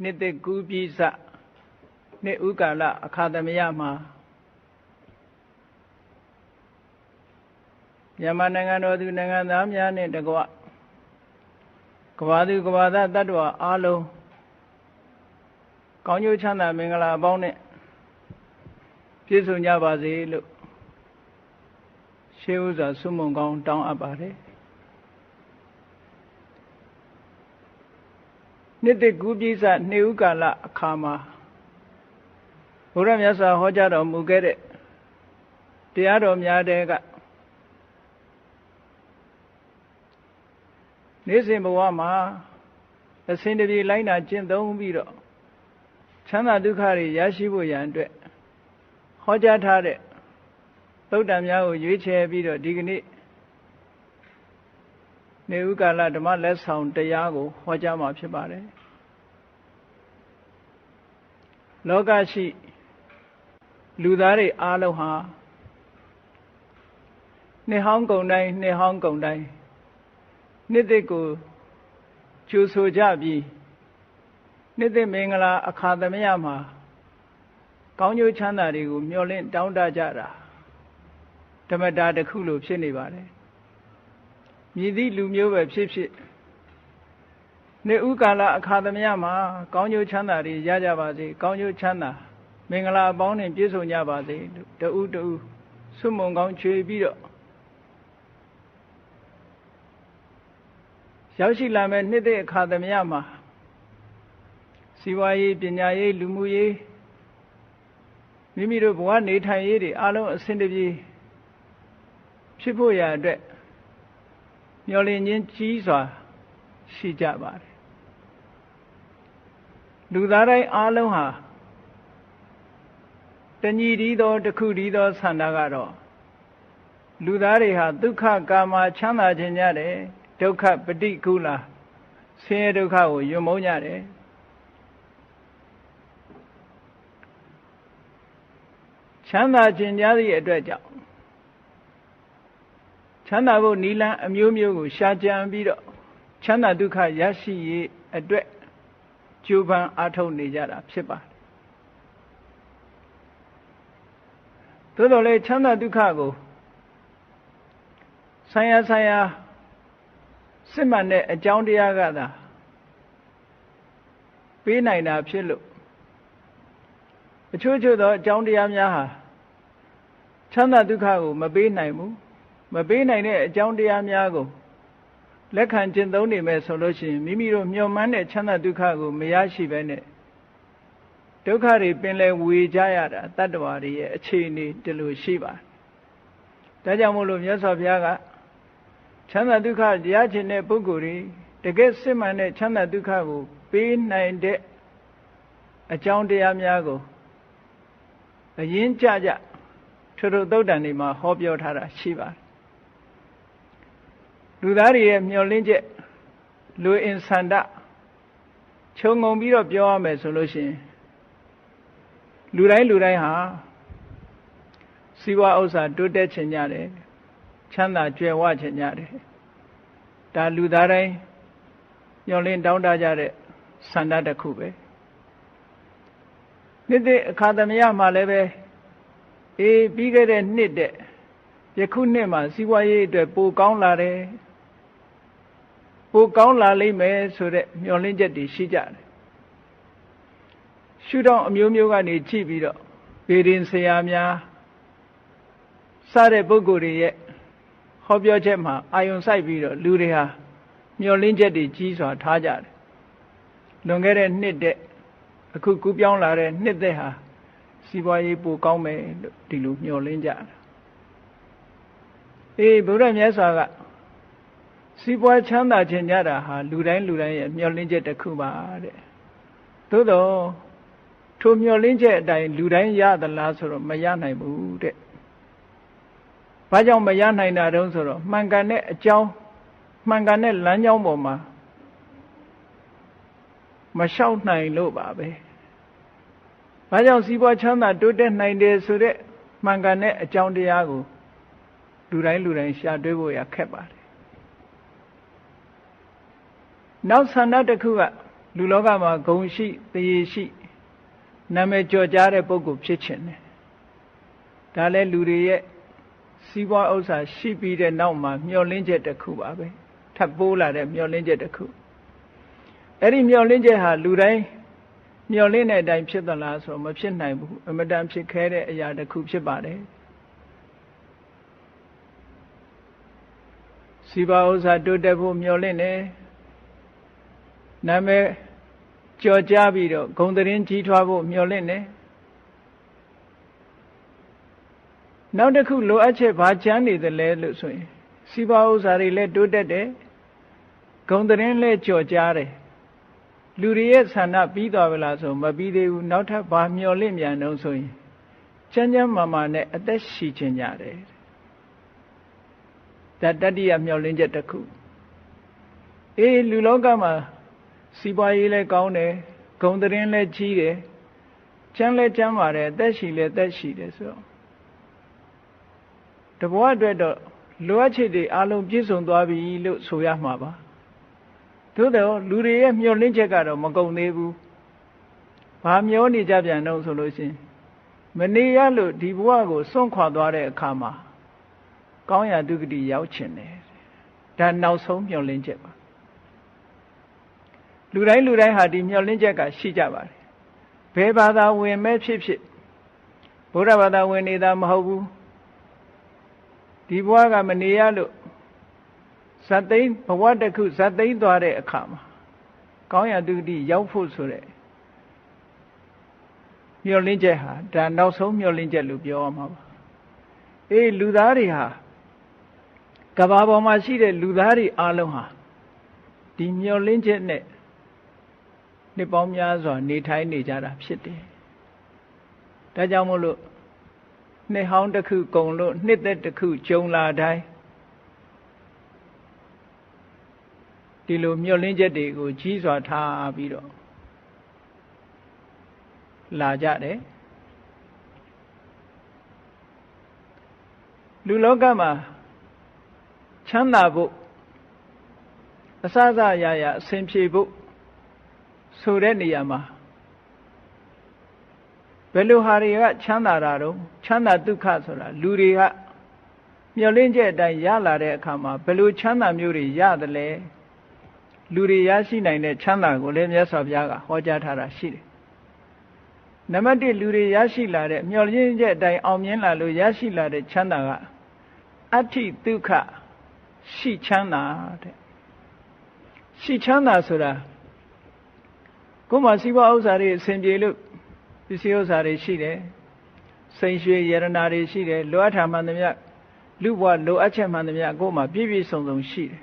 နှစ်ကူးပြီးစနှစ်ဥကာလအခါသမယမှာမြန်မာနိုင်ငံတော်သူနိုင်ငံသားများနဲ့တကွကမ္ဘာသူကမ္ဘာသားတ attva အားလုံးကောင်းကျိုးချမ်းသာမင်္ဂလာအပေါင်းနဲ့ပြည့်စုံကြပါစေလို့ရှေးဥစွာဆုမွန်ကောင်းတောင်းအပ်ပါတယ်နှစ်ကူးပြီးစနှစ်ဥကာလအခါမှာဘုရားမြတ်စွာဟောကြားတော်မူခဲ့တဲ့တရားတော်များတဲ့ကနေ့စဉ်ဘဝမှာအစဉ်တပြေလိုက်နာကျင့်သုံးပြီးတော့ချမ်းသာဒုက္ခတွေရရှိဖို့ရန်အတွက်ဟောကြားထားတဲ့သုတ္တန်များကိုရွေးချယ်ပြီးတော့ဒီကနေ့နေဥကာလဓမ္မလက်ဆောင်တရားကိုဟောကြားမှာဖြစ်ပါတယ်လောကရှိလူသားတွေအားလုံးဟာနှစ်ဟောင်းကုန်တိုင်းနှစ်ဟောင်းကုန်တိုင်းနှစ်သက်ကိုကြိုဆိုကြပြီးနှစ်သက်မင်္ဂလာအခါသမယမှာကောင်းကျိုးချမ်းသာတွေကိုမျှော်လင့်တောင်းတကြတာဓမ္မတာတစ်ခုလိုဖြစ်နေပါတယ်မြည်သည့်လူမျိုးပဲဖြစ်ဖြစ်နှစ်ဥကာလအခါသမယမှာကောင်းကျိုးချမ်းသာတွေရကြပါစေကောင်းကျိုးချမ်းသာမင်္ဂလာအပေါင်းနဲ့ပြည့်စုံကြပါစေလို့တဦးတဦးဆုမွန်ကောင်းချွေပြီးတော့ရောက်ရှိလာမဲ့နှစ်သက်အခါသမယမှာစီးပွားရေးပညာရေးလူမှုရေးမိမိတို့ဘဝနေထိုင်ရေးတွေအလုံးအဆင်တပြေဖြစ်ဖို့ရာအတွက်မျှော်လင့်ခြင်းကြီးစွာရှိကြပါတယ်လူသားတိုင်းအားလုံးဟာတညီတည်းသောတစ်ခုတည်းသောဆန္ဒကတော့လူသားတွေဟာဒုက္ခကာမချမ်းသာခြင်းကြတယ်ဒုက္ခပฏิကူလဆင်းရဲဒုက္ခကိုယွံမုန်းကြတယ်ချမ်းသာခြင်းကြသည့်အတွက်ကြောင့်ချမ်းသာဖို့နိလန်းအမျိုးမျိုးကိုရှာကြံပြီးတော့ချမ်းသာဒုက္ခရရှိရေးအတွက်ကြိုးပမ်းအားထုတ်နေကြတာဖြစ်ပါတယ်သို့တော်လည်းချမ်းသာဒုက္ခကိုဆိုင်ရာစစ်မှန်တဲ့အကြောင်းတရားကသာပေးနိုင်တာဖြစ်လို့အချို့သောအကြောင်းတရားများဟာချမ်းသာဒုက္ခကိုမပေးနိုင်ဘူးမပေးနိုင်တဲ့အကြောင်းတရားများကိုလက်ခံကျင့်သုံးနေမယ်ဆိုလို့ရှိရင်မိမိတို့မျှော်မှန်းတဲ့ချမ်းသာဒုက္ခကိုမရရှိဘဲနဲ့ဒုက္ခတွေပင်လယ်ဝေကြရတာတတ္တဝါတွေရဲ့အခြေအနေဒီလိုရှိပါတယ်ဒါကြောင့်မို့လို့မြတ်စွာဘုရားကချမ်းသာဒုက္ခရခြင်းတဲ့ပုဂ္ဂိုလ်တွေတကယ်စစ်မှန်တဲ့ချမ်းသာဒုက္ခကိုပေးနိုင်တဲ့အကြောင်းတရားများကိုအရင်ကြထိုသုတ်တန်တွေမှာဟောပြောထားတာရှိပါတယ်လူသားတွေရဲ့မျှော်လင့်ချက်လူအင်ဆန္ဒခြုံငုံပြီးတော့ပြောရမယ်ဆိုလို့ရှိရင်လူတိုင်းဟာစီးပွားဥစ္စာတိုးတက်ခြင်းကြတယ်ချမ်းသာကြွယ်ဝခြင်းကြတယ်ဒါလူသားတိုင်းမျှော်လင့်တောင်းတကြတဲ့ဆန္ဒတစ်ခုပဲနှစ်သက်အခါသမယမှာလည်းပဲပြီးခဲ့တဲ့နှစ်တဲ့ယခုနှစ်မှာစီးပွားရေးအတွက်ပိုကောင်းလာတယ်ပိုကောင်းလာလိမ့်မယ်ဆိုတဲ့မျှော်လင့်ချက်တွေရှိကြတယ်ရှုထောင့်အမျိုးမျိုးကနေကြည့်ပြီးတော့ဗေဒင်ဆရာများစတဲ့ပုဂ္ဂိုလ်တွေရဲ့ဟောပြောချက်မှာအာယုံစိုက်ပြီးတော့လူတွေဟာမျှော်လင့်ချက်တွေကြီးစွာထားကြတယ်လွန်ခဲ့တဲ့နှစ်တဲ့အခုကူးပြောင်းလာတဲ့နှစ်သက်ဟာစီးပွားရေးပိုကောင်းမယ်လို့ဒီလိုမျှော်လင့်ကြတာဘုရားမြတ်စွာကစီးပွားချမ်းသာခြင်းကြတာဟာလူတိုင်းရဲ့မျှော်လင့်ချက်တစ်ခုပါတဲ့သို့တော့ထိုမျှော်လင့်ချက်အတိုင်းလူတိုင်းရသလားဆိုတော့မရနိုင်ဘူးတဲ့ဘာကြောင့်မရနိုင်တာတုံးဆိုတော့မှန်ကန်တဲ့အကြောင်းမှန်ကန်တဲ့လမ်းကြောင်းပေါ်မှာမလျှောက်နိုင်လို့ပါပဲဘာကြောင့်စီးပွားချမ်းသာတိုးတက်နိုင်တယ်ဆိုတဲ့မှန်ကန်တဲ့အကြောင်းတရားကိုလူတိုင်းရှာတွေ့ဖို့ရခက်ပါတယ်နောက်ဆန္ဒတစ်ခုက လူလောကမှာဂုဏ်ရှိတရေရှိနာမည်ကျော်ကြားတဲ့ပုဂ္ဂိုလ်ဖြစ်ခြင်းတယ်ဒါလည်းလူတွေရဲ့စီးပွားဥစ္စာရှိပြီးတဲ့နောက်မှာမျှော်လင့်ချက်တစ်ခုပါပဲထပ်ပိုးလာတဲ့မျှော်လင့်ချက်တစ်ခုအဲ့ဒီမျှော်လင့်ချက်ဟာလူတိုင်းမျှော်လင့်တဲ့အတိုင်းဖြစ်သလားဆိုတော့မဖြစ်နိုင်ဘူးအမတန်ဖြစ်ခဲတဲ့အရာတစ်ခုဖြစ်ပါတယ်စီးပွားဥစ္စာတိုးတက်ဖို့မျှော်လင့်တယ်နာမည်ကျော်ကြားပြီးတော့ဂုဏ်သတင်းကြီးထွားဖို့မျှော်လင့်တယ်နောက်တစ်ခုလိုအပ်ချက်ဘာချမ်းနေတယ်လဲလို့ဆိုရင်စီးပွားဥစ္စာတွေလည်းတိုးတက်တယ်ဂုဏ်သတင်းလည်းကျော်ကြားတယ်လူတွေရဲ့ဆန္ဒပြီးသွားပြီလားဆိုမပြီးသေးဘူးနောက်ထပ်ဘာမျှော်လင့်မြန်တော့ဆိုရင်ချမ်းချမ်းမာမာနဲ့အသက်ရှိခြင်းကြတယ်ဒါတတိယမျှော်လင့်ချက်တစ်ခုလူလောကမှာစီးပွားရေးလည်းကောင်းတယ်ဂုဏ်သတင်းလည်းကြီးတယ်ချမ်းလည်းချမ်းပါတယ်အသက်ရှိလည်းအသက်ရှိတယ်ဆိုတော့တဘဝအတွက်တော့လိုအပ်ချက်တွေအလုံးပြည့်စုံသွားပြီလို့ဆိုရမှာပါသို့တော့လူတွေရဲ့မျှော်လင့်ချက်ကတော့မကုန်သေးဘူးဘာမျောနေကြပြန်တော့ဆိုလို့ရှိရင်မနေရလို့ဒီဘဝကိုစွန့်ခွာသွားတဲ့အခါမှာကောင်းရာဒုက္ခတိရောက်ချင်တယ်ဒါနောက်ဆုံးမျှော်လင့်ချက်ပါလူတိုင်းဟာဒီမျှော်လင့်ချက်ကရှိကြပါတယ်ဘယ်ဘာသာဝင်မဲ့ဖြစ်ဖြစ်ဗုဒ္ဓဘာသာဝင်နေတာမဟုတ်ဘူးဒီဘဝကမနေရလို့ဇတ်သိမ်းဘဝတစ်ခုဇတ်သိမ်းသွားတဲ့အခါမှာကောင်းရာဒုက္ခတိရောက်ဖို့ဆိုတဲ့မျှော်လင့်ချက်ဟာဒါနောက်ဆုံးမျှော်လင့်ချက်လို့ပြောရမှာပါလူသားတွေဟာကမ္ဘာပေါ်မှာရှိတဲ့လူသားတွေအလုံးဟာဒီမျှော်လင့်ချက်နဲ့နှစ်ပေါင်းများစွာနေထိုင်နေကြတာဖြစ်တယ်ဒါကြောင့်မို့လို့နှစ်ဟောင်းတစ်ခုကုန်လို့နှစ်သက်တစ်ခုကျုံလာတိုင်းဒီလိုမျှော်လင့်ချက်တွေကိုကြီးစွာထားပြီးတော့လာကြတယ်လူလောကမှာချမ်းသာဖို့အစစအရာရာအဆင်ပြေဖို့ဆိုတဲ့နေရာမှာဘယ်လိုဟာတွေကချမ်းသာတာတော့ချမ်းသာဒုက္ခဆိုတာလူတွေကမျှော်လင့်ချက်အတိုင်းရလာတဲ့အခါမှာဘယ်လိုချမ်းသာမျိုးတွေရတယ်လဲလူတွေရရှိနိုင်တဲ့ချမ်းသာကိုလည်းမြတ်စွာဘုရားကဟောကြားထားတာရှိတယ်နံပါတ်1လူတွေရရှိလာတဲ့မျှော်လင့်ချက်အတိုင်းအောင်မြင်လာလို့ရရှိလာတဲ့ချမ်းသာကအဋ္ဌိဒုက္ခရှိချမ်းသာတဲ့ရှိချမ်းသာဆိုတာကိုယ်မှာစီးပွားဥစ္စာတွေအဆင်ပြေလို့ပစ္စည်းဥစ္စာတွေရှိတယ်စိန်ရွှေရတနာတွေရှိတယ်လိုအပ်တာမှန်သမျှလူဘဝလိုအပ်ချက်မှန်သမျှကိုယ်မှာပြည့်ပြည့်စုံစုံရှိတယ်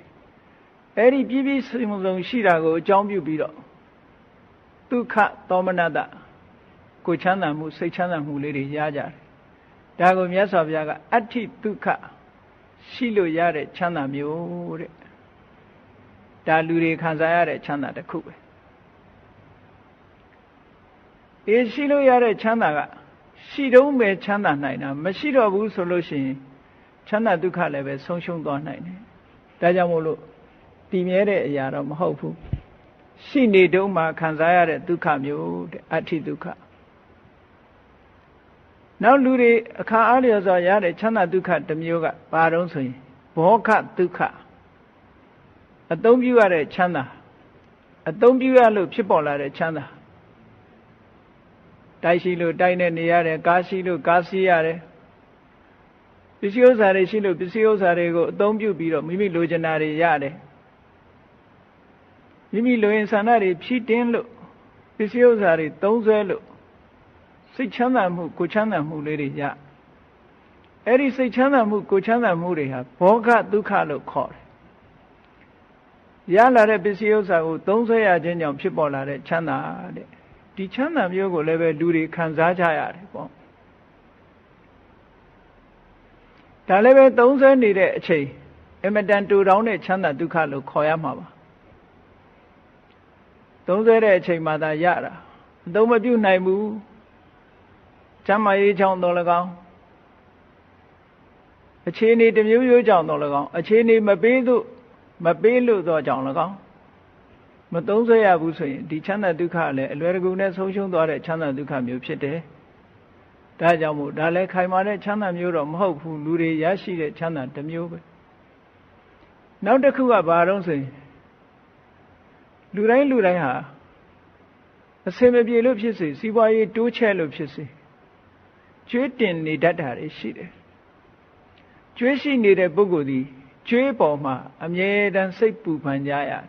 အဲ့ဒီပြည့်ပြည့်စုံစုံရှိတာကိုအကြောင်းပြုပြီးတော့ဒုက္ခသောမနတကိုချမ်းသာမှုစိတ်ချမ်းသာမှုလေးတွေရကြတယ်ဒါကိုမြတ်စွာဘုရားကအဋ္ဌိဒုက္ခရှိလို့ရတဲ့ချမ်းသာမျိုးတဲ့ဒါလူတွေခံစားရတဲ့ချမ်းသာတစ်ခုပဲရှိလို့ရတဲ့ချမ်းသာကရှိတော့ပဲချမ်းသာနိုင်တာမရှိတော့ဘူးဆိုလို့ရှိရင်ချမ်းသာဒုက္ခလည်းပဲဆုံးရှုံးသွားနိုင်တယ်ဒါကြောင့်မို့လို့တည်မြဲတဲ့အရာတော့မဟုတ်ဘူးရှိနေတုန်းမှာခံစားရတဲ့ဒုက္ခမျိုးတဲ့အဋ္ဌိဒုက္ခနောက်လူတွေအခါအားလျော်စွာရတဲ့ချမ်းသာဒုက္ခတစ်မျိုးကဘာတုံးဆိုရင်ဘောခဒုက္ခအသုံးပြုရတဲ့ချမ်းသာအသုံးပြုရလို့ဖြစ်ပေါ်လာတဲ့ချမ်းသာတိုက်ရှိလို့တိုက်နဲ့နေရတယ်ကားရှိလို့ကားစီးရတယ်ပစ္စည်းဥစ္စာတွေရှိလို့ပစ္စည်းဥစ္စာတွေကိုအသုံးပြုပြီးတော့မိမိလိုချင်တာတွေရတယ်မိမိလိုရင်ဆန္ဒတွေဖြည့်တင်းလို့ပစ္စည်းဥစ္စာတွေသုံးစွဲလို့စိတ်ချမ်းသာမှုကိုချမ်းသာမှုလေးတွေရအဲ့ဒီစိတ်ချမ်းသာမှုကိုချမ်းသာမှုတွေဟာဘောဂဒုက္ခလို့ခေါ်တယ်ရလာတဲ့ပစ္စည်းဥစ္စာကိုသုံးစွဲရခြင်းကြောင့်ဖြစ်ပေါ်လာတဲ့ချမ်းသာတဲ့ဒီချမ်းသာမျိုးကိုလည်းပဲလူတွေခံစားကြရတယ်ပေါ့ဒါလည်းပဲသုံးစွဲနေတဲ့အချိန်အမတန်တူတောင်းတဲ့ချမ်းသာဒုက္ခလို့ခေါ်ရမှာပါသုံးစွဲတဲ့အချိန်မှသာရတာအသုံးမပြုနိုင်ဘူးချမ်းသာရေးကြောင့်တော်၎င်းအခြေအနေတစ်မျိုးမျိုးကြောင့်တော်၎င်းအခြေအနေမပေးလို့သောကြောင့်၎င်း မသုံးဆွဲရဘူးဆိုရင်ဒီချမ်းသာဒုက္ခလည်းအလွယ်တကူနဲ့ဆုံးရှုံးသွားတဲ့ချမ်းသာဒုက္ခမျိုးဖြစ်တယ်ဒါကြောင့်မို့ဒါလည်းခိုင်မာတဲ့ချမ်းသာမျိုးတော့မဟုတ်ဘူးလူတွေရရှိတဲ့ချမ်းသာတစ်မျိုးပဲနောက်တစ်ခုကဘာတော့ဆိုရင်လူတိုင်းဟာအစင်မပြေလို့ဖြစ်စေစီးပွားရေးတိုးချဲ့လို့ဖြစ်စေကျွေးတင်နေတတ်တာတွေရှိတယ်ကျွေးရှိနေတဲ့ပုဂ္ဂိုလ်ဒီကျွေးပေါ်မှာအမြဲတမ်းစိတ်ပူပန်ကြရတယ်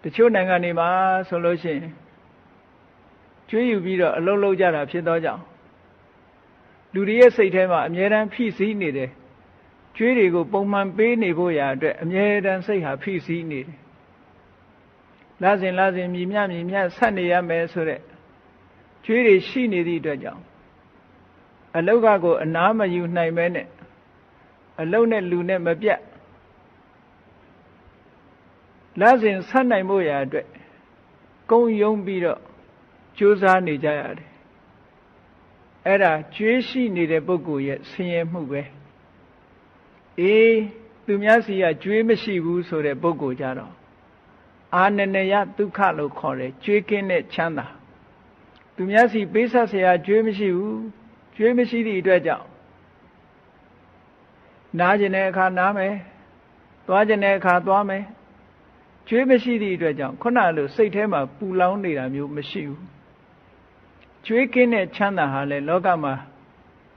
တချို့နိုင်ငံတွေမှာဆိုလို့ရှိရင်ကျွေးယူပြီးတော့အလုပ်လုပ်ကြတာဖြစ်သောကြောင့်လူတွေရဲ့စိတ်ထဲမှာအမြဲတမ်းဖိစီးနေတယ်ကျွေးတွေကိုပုံမှန်ပေးနေဖို့ရာအတွက်အမြဲတမ်းစိတ်ဟာဖိစီးနေတယ်လာစဉ်မြည်မြဆက်နေရမယ်ဆိုတဲ့ကျွေးတွေရှိနေသည့်အတွက်ကြောင့်အလောက်ကကိုအနားမယူနိုင်မဲနဲ့အလုံးနဲ့လူနဲ့မပြတ်လာစဉ်ဆက်နိုင်ဖို့ရာအတွက်ကုန်းယုံပြီးတော့ကြိုးစားနေကြရတယ်အဲ့ဒါကျွေးရှိနေတဲ့ပုဂ္ဂိုလ်ရဲ့ဆင်းရဲမှုပဲအေးသူများစီကကျွေးမရှိဘူးဆိုတဲ့ပုဂ္ဂိုလ်ကြတော့အာနနယဒုက္ခလို့ခေါ်တယ်ကျွေးကင်းတဲ့ချမ်းသာသူများစီပေးဆက်เสียကျွေးမရှိဘူးကျွေးမရှိသည့်အတွက်ကြောင့်နားကျင်တဲ့အခါနားမယ်သွားကျင်တဲ့အခါသွားမယ်ကျွေးမရှိသည့်အတွက်ကြောင့်ခုနလိုစိတ်ထဲမှာပူလောင်နေတာမျိုးမရှိဘူးကျွေးကင်းတဲ့ချမ်းသာဟာလေလောကမှာ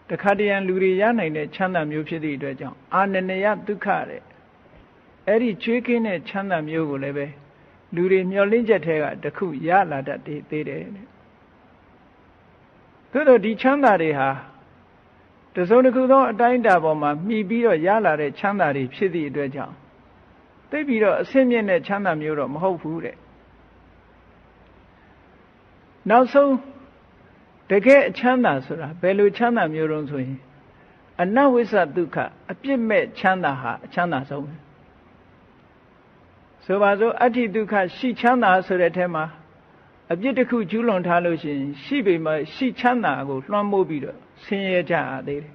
တခါတရံလူတွေရနိုင်တဲ့ချမ်းသာမျိုးဖြစ်သည့်အတွက်ကြောင့်အာနနယဒုက္ခတဲ့အဲ့ဒီကျွေးကင်းတဲ့ချမ်းသာမျိုးကိုလည်းပဲလူတွေမျှော်လင့်ချက်ထဲကတခုရလာတတ်သေးတယ်တဲ့သို့တော့ဒီချမ်းသာတွေဟာတစုံတစ်ခုသောအတိုင်းအတာပေါ်မှာမှီပြီးတော့ရလာတဲ့ချမ်းသာတွေဖြစ်သည့်အတွက်ကြောင့်သိပြီးတော့အဆင့်မြင့်တဲ့ချမ်းသာမျိုးတော့မဟုတ်ဘူးတဲ့နောက်ဆုံးတကယ်အချမ်းသာဆိုတာဘယ်လိုချမ်းသာမျိုးတုံးဆိုရင်အနဝိစ္စဒုက္ခအပြစ်မဲ့ချမ်းသာဟာအချမ်းသာဆုံးပဲဆိုပါစို့အဋ္ဌိဒုက္ခရှိချမ်းသာဆိုတဲ့အထက်မှာအပြစ်တစ်ခုကျူးလွန်ထားလို့ရှိရင်ရှိပေမဲ့ရှိချမ်းသာကိုလွှမ်းမိုးပြီးတော့ဆင်းရဲကြရသေးတယ်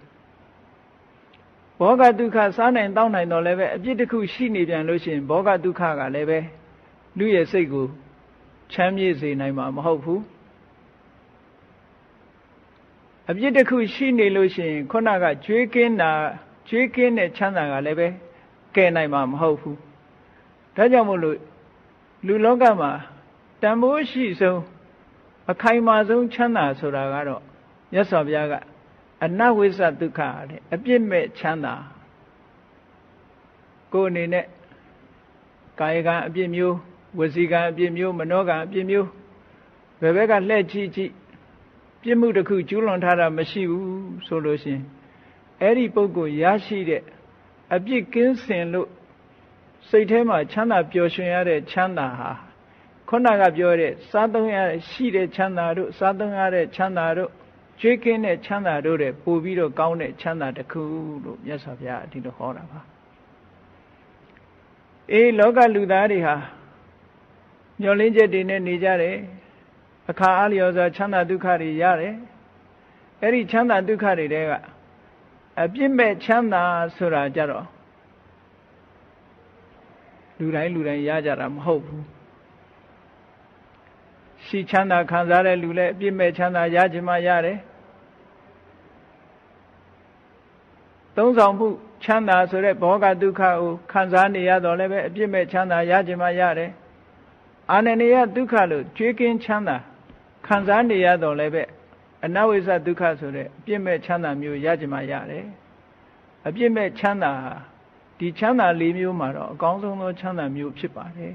ဘောဂဒုက္ခစားနိုင်တောင်းနိုင်တော့လည်းပဲအပြစ်တစ်ခုရှိနေပြန်လို့ရှိရင်ဘောဂဒုက္ခကလည်းပဲလူရဲ့စိတ်ကိုချမ်းမြေ့စေနိုင်မှာမဟုတ်ဘူးအပြစ်တစ်ခုရှိနေလို့ရှိရင်ခုနကကျွေးကင်းတဲ့ချမ်းသာကလည်းပဲကယ်နိုင်မှာမဟုတ်ဘူးဒါကြောင့်မို့လို့လူလောကမှာတန်ဖိုးရှိဆုံးအခိုင်မာဆုံးချမ်းသာဆိုတာကတော့မြတ်စွာဘုရားကအနဝိစ္စဒုက္ခတဲ့အပြစ်မဲ့ချမ်းသာကိုယ်အနေနဲ့ကာယကံအပြစ်မျိုးဝစီကံအပြစ်မျိုးမနောကံအပြစ်မျိုးဘယ်ဘက်ကလှည့်ကြည့်ပြစ်မှုတစ်ခုကျူးလွန်ထားတာမရှိဘူးဆိုလို့ရှိရင်အဲ့ဒီပုဂ္ဂိုလ်ရရှိတဲ့အပြစ်ကင်းစင်လို့စိတ်ထဲမှာချမ်းသာပျော်ရွှင်ရတဲ့ချမ်းသာဟာခုနကပြောတဲ့စားသုံးရရှိတဲ့ချမ်းသာတို့စားသုံးရတဲ့ချမ်းသာတို့ကျွေးကင်းတဲ့ချမ်းသာတို့တဲ့ပို့ပြီးတော့ကောင်းတဲ့ချမ်းသာတစ်ခုလို့မြတ်စွာဘုရားအဒီလိုဟောတာပါအေးလောကလူသားတွေဟာမျောလင်းချက်တွေနဲ့နေကြတယ်အခါအားလျော်စွာချမ်းသာဒုက္ခတွေရတယ်အဲ့ဒီချမ်းသာဒုက္ခတွေတဲကအပြစ်မဲ့ချမ်းသာဆိုတာကြတော့လူတိုင်းရကြတာမဟုတ်ဘူးရှိချမ်းသာခံစားတဲ့လူလည်းအပြစ်မဲ့ချမ်းသာရခြင်းမှရတယ်သုံးဆောင်မှုချမ်းသာဆိုတဲ့ဘောဂဒုက္ခကိုခံစားနေရတော့လည်းပဲအပြစ်မဲ့ချမ်းသာရခြင်းမှရတယ်အာနနေယဒုက္ခလို့ကြွေးကင်းချမ်းသာခံစားနေရတော့လည်းပဲအနဝိဇ္ဇဒုက္ခဆိုတဲ့အပြစ်မဲ့ချမ်းသာမျိုးရခြင်းမှရတယ်အပြစ်မဲ့ချမ်းသာဒီချမ်းသာ၄မျိုးမှာတော့အကောင်းဆုံးသောချမ်းသာမျိုးဖြစ်ပါတယ်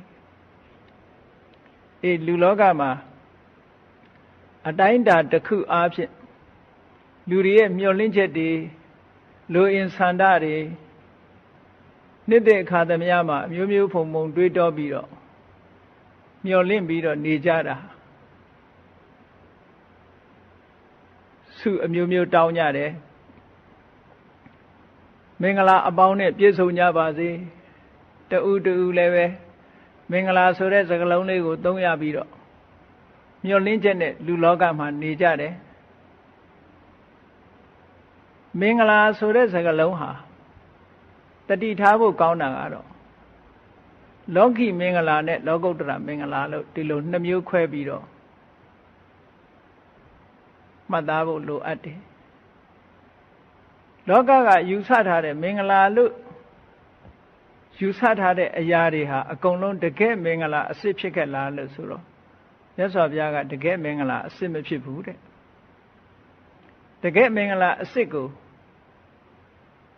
အေးလူလောကမှာအတိုင်းအတာတစ်ခုအားဖြင့်လူတွေရဲ့မျှော်လင့်ချက်တွေလိုအင်ဆန္ဒတွေနှစ်တဲ့အခါသမယမှာအမျိုးမျိုးဖုံဖုံတွေးတောပြီးတော့မျှော်လင့်ပြီးတော့နေကြတာဆုအမျိုးမျိုးတောင်းကြတယ်မင်္ဂလာအပေါင်းနဲ့ပြည့်စုံကြပါစေတူလည်းပဲမင်္ဂလာဆိုတဲ့စကားလုံးလေးကိုသုံးရပြီးတော့မျှော်လင့်ချက်နဲ့လူလောကမှာနေကြတယ်မင်္ဂလာဆိုတဲ့စကားလုံးဟာတတိထားဖို့ကောင်းတာကတော့ လောကီမင်္ဂလာနဲ့လောကုတ္တရာမင်္ဂလာလို့ဒီလိုနှစ်မျိုးခွဲပြီးတော့မှတ်သားဖို့လိုအပ်တယ်လောကကယူဆထားတဲ့မင်္ဂလာလို့ယူဆထားတဲ့အရာတွေဟာအကုန်လုံးတကယ်မင်္ဂလာအစစ်ဖြစ်ခဲ့လားလို့ဆိုတော့မြတ်စွာဘုရားကတကယ်မင်္ဂလာအစစ်မဖြစ်ဘူးတဲ့တကယ်မင်္ဂလာအစစ်ကို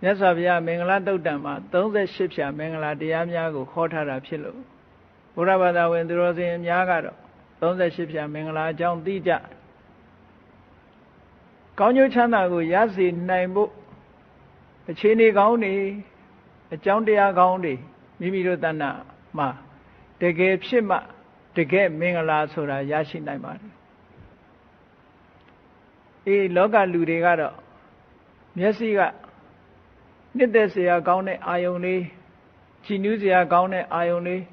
မြတ်စွာဘုရားမင်္ဂလာတုတ်တံမှာ38ဖြာမင်္ဂလာတရားများကိုခေါ်ထားတာဖြစ်လို့ဘုရားဘာသာဝင်သူတော်စင်များကတော့38ဖြာမင်္ဂလာအကြောင်းသိကြကောင်းကျိုးချမ်းသာကိုရစေနိုင်ဖို့အခြေအနေကောင်းတွေအကြောင်းတရားကောင်းတွေမိမိတို့တဏ္ဍမှာတကယ်ဖြစ်မှတကယ်မင်္ဂလာဆိုတာရရှိနိုင်ပါတယ်အေးလောကလူတွေကတော့မျက်စိကနှစ်သက်စရာကောင်းတဲ့အာယုန်လေးကြည်နူးစရာကောင်းတဲ့အာယုန်လေး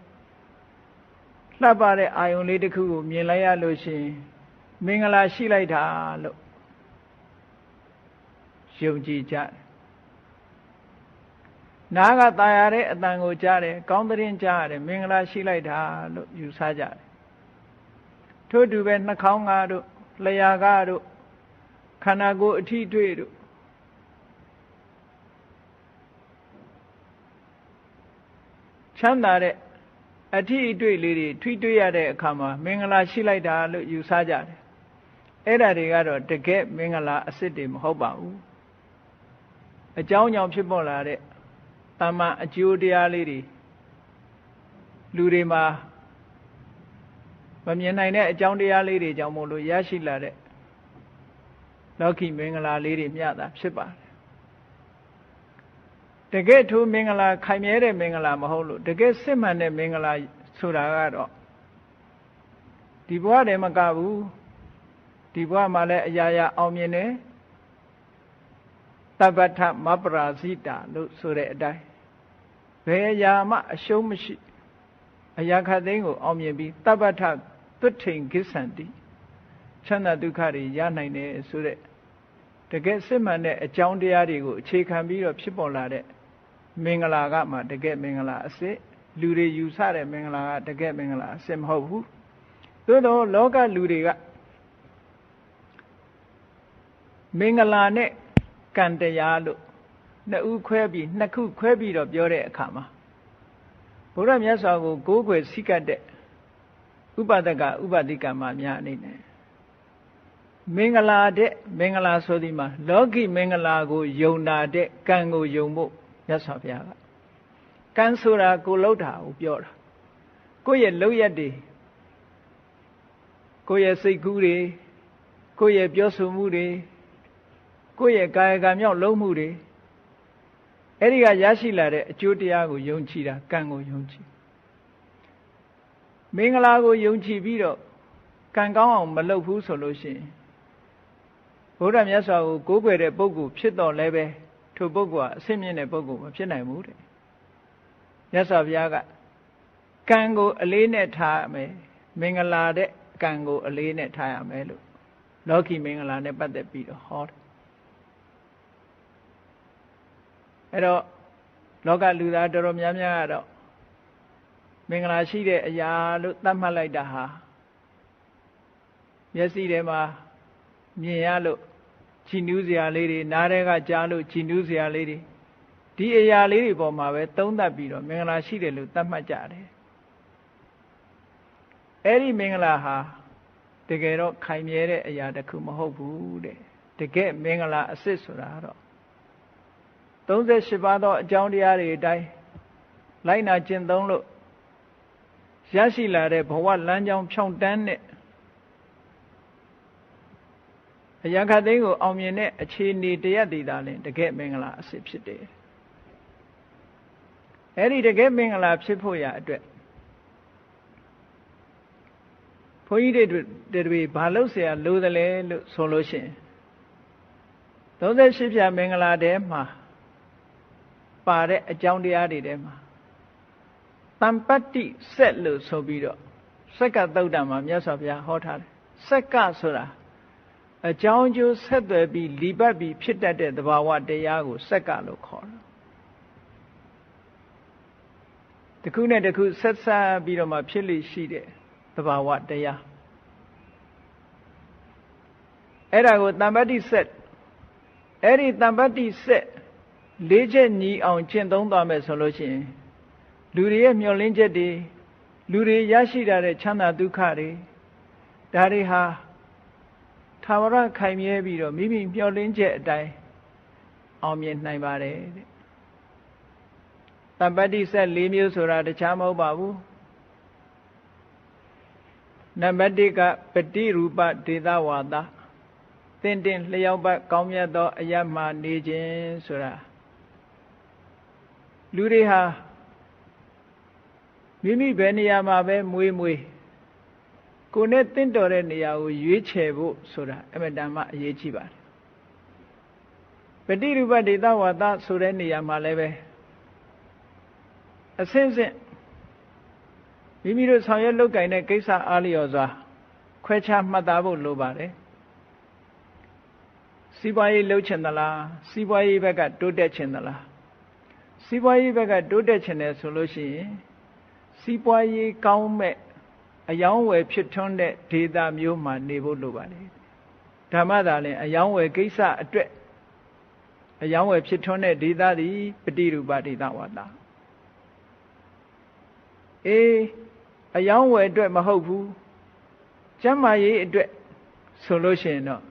လှပတဲ့အာယုန်လေးတစ်ခုကိုမြင်လိုက်ရလို့ရှိရင်မင်္ဂလာရှိလိုက်တာလို့ယုံကြည်ကြတယ်နားကตายရတဲ့အတန်ကိုကြားတယ်ကောင်းသတင်းကြားရတယ်မင်္ဂလာရှိလိုက်တာလို့ယူဆကြတယ်ထို့တူပဲနှာခေါင်းကားတို့လျှာကားတို့ခန္ဓာကိုယ်အထီးတွေ့တို့ချမ်းသာတဲ့အထီးအတွေ့လေးတွေထွေးတွေ့ရတဲ့အခါမှာမင်္ဂလာရှိလိုက်တာလို့ယူဆကြတယ်အဲ့ဒါတွေကတော့တကယ်မင်္ဂလာအစစ်တွေမဟုတ်ပါဘူးအကြောင်းကြောင့်ဖြစ်ပေါ်လာတဲ့တမန်အကျိုးတရားလေးတွေလူတွေမှာမမြင်နိုင်တဲ့အကြောင်းတရားလေးတွေကြောင့်မို့လို့ရရှိလာတဲ့လောကီမင်္ဂလာလေးတွေမျှတာဖြစ်ပါတယ်တကယ်ထိုမင်္ဂလာခိုင်မြဲတဲ့မင်္ဂလာမဟုတ်လို့တကယ်စစ်မှန်တဲ့မင်္ဂလာဆိုတာကတော့ဒီဘဝတည်းမကဘူးဒီဘဝမှာလည်းအရာရာအောင်မြင်တယ်တပ္ပထမပရာဇိတာလို့ဆိုတဲ့အတိုင်းဘယ်အရာမှအရှုံးမရှိအရာခတ်သိမ်းကိုအောင်မြင်ပြီးတပ္ပထသွတ်ထိန်ကိစ္ဆန္တိချမ်းသာဒုက္ခတွေရနိုင်တယ်ဆိုတဲ့တကယ်စစ်မှန်တဲ့အကြောင်းတရားတွေကိုအခြေခံပြီးတော့ဖြစ်ပေါ်လာတဲ့မင်္ဂလာကမှတကယ်မင်္ဂလာအစစ်လူတွေယူဆတဲ့မင်္ဂလာကတကယ်မင်္ဂလာအစစ်မဟုတ်ဘူးသို့တော့လောကလူတွေကမင်္ဂလာနဲ့ကံတရားလို့နှစ်ခုခွဲပြီးတော့ပြောတဲ့အခါမှာဘုရားမြတ်စွာကိုကိုးကွယ်စိတ်ကတဲ့ဥပဒကဥပဒိကမများအနေနဲ့မင်္ဂလာတဲ့မင်္ဂလာဆိုဒီမှာလောကီမင်္ဂလာကိုယုံတာတဲ့ကံကိုယုံဖို့မြတ်စွာဘုရားကကံဆိုတာကိုလှုပ်တာကိုပြောတာကိုယ့်ရဲ့လှုပ်ရက်တွေကိုယ့်ရဲ့စိတ်ကူးတွေကိုယ့်ရဲ့ပြောဆိုမှုတွေကိုယ့်ရဲ့ကာယကံမြောက်လုံးမှုတွေအဲ့ဒီကရရှိလာတဲ့အကျိုးတရားကိုယုံကြည်တာကံကိုယုံကြည်မင်္ဂလာကိုယုံကြည်ပြီးတော့ကံကောင်းအောင်မလုပ်ဘူးဆိုလို့ရှိရင်ဘုရားမြတ်စွာကိုကိုးကွယ်တဲ့ပုဂ္ဂိုလ်ဖြစ်တော်လဲပဲထိုပုဂ္ဂိုလ်ဟာအဆင့်မြင့်တဲ့ပုဂ္ဂိုလ်မဖြစ်နိုင်ဘူးတဲ့မြတ်စွာဘုရားကကံကိုအလေးနဲ့ထားရမယ်မင်္ဂလာတဲ့ကံကိုအလေးနဲ့ထားရမယ်လို့လောကီမင်္ဂလာနဲ့ပတ်သက်ပြီးတော့ဟောတယ်အဲ့တော့လောကလူသားတော်တော်များများကတော့မင်္ဂလာရှိတဲ့အရာလို့သတ်မှတ်လိုက်တာဟာမျက်စိထဲမှာမြင်ရလို့ကြည်နူးစရာလေးတွေနားထဲကကြားလို့ကြည်နူးစရာလေးတွေဒီအရာလေးတွေပေါ်မှာပဲသုံးသပ်ပြီးတော့မင်္ဂလာရှိတယ်လို့သတ်မှတ်ကြတယ်အဲ့ဒီမင်္ဂလာဟာတကယ်တော့ခိုင်မြဲတဲ့အရာတစ်ခုမဟုတ်ဘူးတဲ့တကယ်မင်္ဂလာအစစ်ဆိုတာတော့38ပါးသောအကြောင်းတရားတွေအတိုင်းလိုက်နာကျင့်သုံးလို့ရရှိလာတဲ့ဘဝလမ်းကြောင်းဖြောင့်တန်းတဲ့အရာခတ်သိမ်းကိုအောင်မြင်တဲ့အခြေအနေတရက်တည်တာလည်းတကယ်မင်္ဂလာအစစ်ဖြစ်တယ်အဲ့ဒီတကယ်မင်္ဂလာဖြစ်ဖို့ရအတွက်ဘုန်းကြီးတွေဘာလို့เสียလို့တယ်လဲလို့ဆိုလို့ရှိရင်38ဖြာမင်္ဂလာတဲမှာပါတဲ့အကြောင်းတရားတွေထဲမှာတမ္ပတ္တိစက်လို့ဆိုပြီးတော့စက္ကသုတ်တံမှာမြတ်စွာဘုရားဟောထားတယ်စက္ကဆိုတာအကြောင်းကျိုးဆက်သွယ်ပြီးလီပတ်ပြီးဖြစ်တတ်တဲ့သဘာဝတရားကိုစက္ကလို့ခေါ်တယ် တခုနဲ့တခုဆက်ဆက်ပြီးတော့မှဖြစ်လိရှိတဲ့သဘာဝတရားအဲ့ဒါကိုတမ္ပတ္တိဆက်အဲ့ဒီတမ္ပတ္တိဆက်လေးချက်ညီအောင်ကျင့်သုံးသွားမယ်ဆိုလို့ရှိရင်လူတွေရဲ့မျှော်လင့်ချက်တွေလူတွေရရှိတာတဲ့ချမ်းသာဒုက္ခတွေဒါတွေဟာသာဝရခိုင်မြဲပြီးတော့မိမိမျှော်လင့်ချက်အတိုင်းအောင်မြင်နိုင်ပါတယ်တဲ့တမ္ပတ္တိဆက်၄မျိုးဆိုတာတခြားမဟုတ်ပါဘူးနံပါတ်1ကပฏิရူပဒေသဝါဒသင်တင်လျောက်ပတ်ကောင်းမြတ်သောအရမှနေခြင်းဆိုတာလူတွေဟာမိမိဘယ်နေရာမှာပဲမွေးကိုယ်နဲ့တင့်တော်တဲ့နေရာကိုရွေးချယ်ဖို့ဆိုတာအမှန်တမ်းအရေးကြီးပါတယ်ပฏิရူပဒေသဝါဒဆိုတဲ့နေရာမှာလည်းပဲအစဉ်စဉ်မိမိတို့ဆောင်ရွက်လုပ်ကိုင်တဲ့ကိစ္စအားလျော်စွာခွဲခြားမှတ်သားဖို့လိုပါတယ်စီးပွားရေးလုပ်ချင်သလားစီးပွားရေးဘက်ကတိုးတက်ချင်သလားစီးပွားရေးဘက်ကတိုးတက်ချင်တယ်ဆိုလို့ရှိရင်စီးပွားရေးကောင်းမဲ့အယောင်းဝယ်ဖြစ်ထွန်းတဲ့ဒေသမျိုးမှာနေဖို့လိုပါတယ်ဓမ္မသာလင်အယောင်းဝယ်ကိစ္စအတွက်အယောင်းဝယ်ဖြစ်ထွန်းတဲ့ဒေသသည်ပฏิရူပဒေသဝါဒအယောင်းဝယ်အတွက်မဟုတ်ဘူးကျမ်းမာရေးအတွက်ဆိုလို့ရှိရင်တော့